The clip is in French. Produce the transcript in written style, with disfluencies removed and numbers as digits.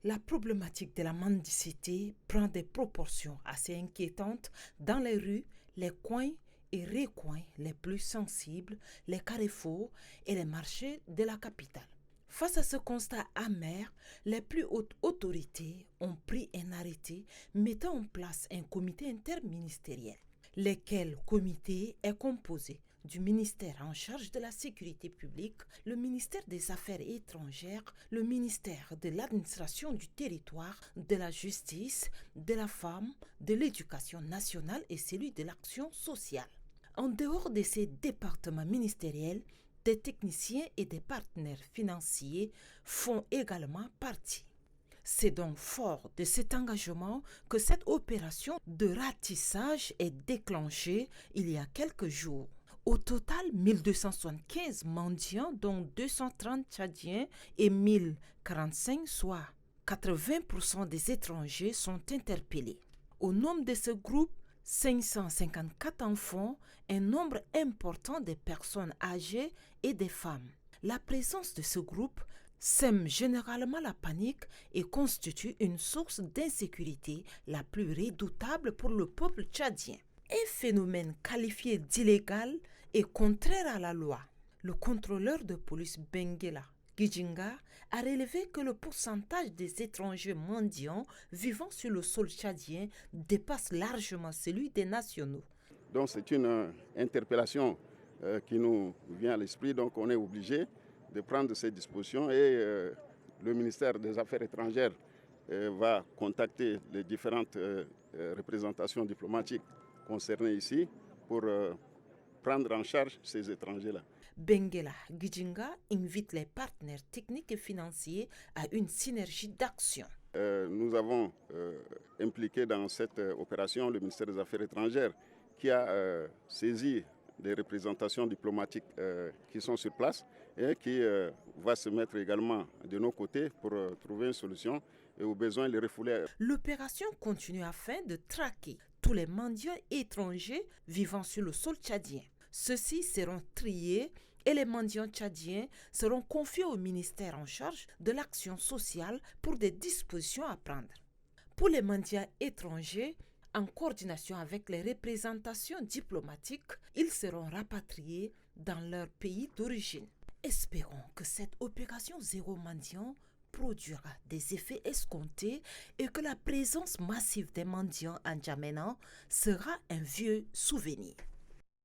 La problématique de la mendicité prend des proportions assez inquiétantes dans les rues, les coins et recoins les plus sensibles, les carrefours et les marchés de la capitale. Face à ce constat amer, les plus hautes autorités ont pris un arrêté mettant en place un comité interministériel, lequel comité est composé du ministère en charge de la sécurité publique, le ministère des Affaires étrangères, le ministère de l'administration du territoire, de la justice, de la femme, de l'éducation nationale et celui de l'action sociale. En dehors de ces départements ministériels, des techniciens et des partenaires financiers font également partie. C'est donc fort de cet engagement que cette opération de ratissage est déclenchée il y a quelques jours. Au total, 1275 mendiants, dont 230 Tchadiens et 1045, soit 80% des étrangers, sont interpellés. Au nombre de ce groupe, 554 enfants, un nombre important de personnes âgées et des femmes. La présence de ce groupe sème généralement la panique et constitue une source d'insécurité la plus redoutable pour le peuple tchadien. Un phénomène qualifié d'illégal et contraire à la loi. Le contrôleur de police Benguela Gijinga a relevé que le pourcentage des étrangers mendiants vivant sur le sol tchadien dépasse largement celui des nationaux. Donc c'est une interpellation qui nous vient à l'esprit, donc on est obligé de prendre ces dispositions et le ministère des Affaires étrangères va contacter les différentes représentations diplomatiques concernées ici pour prendre en charge ces étrangers-là. Benguela Gijinga invite les partenaires techniques et financiers à une synergie d'action. Nous avons impliqué dans cette opération le ministère des Affaires étrangères qui a saisi des représentations diplomatiques qui sont sur place et qui va se mettre également de nos côtés pour trouver une solution et au besoin les refouler. L'opération continue afin de traquer tous les mendiants étrangers vivant sur le sol tchadien. Ceux-ci seront triés et les mendiants tchadiens seront confiés au ministère en charge de l'action sociale pour des dispositions à prendre. Pour les mendiants étrangers, en coordination avec les représentations diplomatiques, ils seront rapatriés dans leur pays d'origine. Espérons que cette opération zéro mendiant produira des effets escomptés et que la présence massive des mendiants en Djamena sera un vieux souvenir.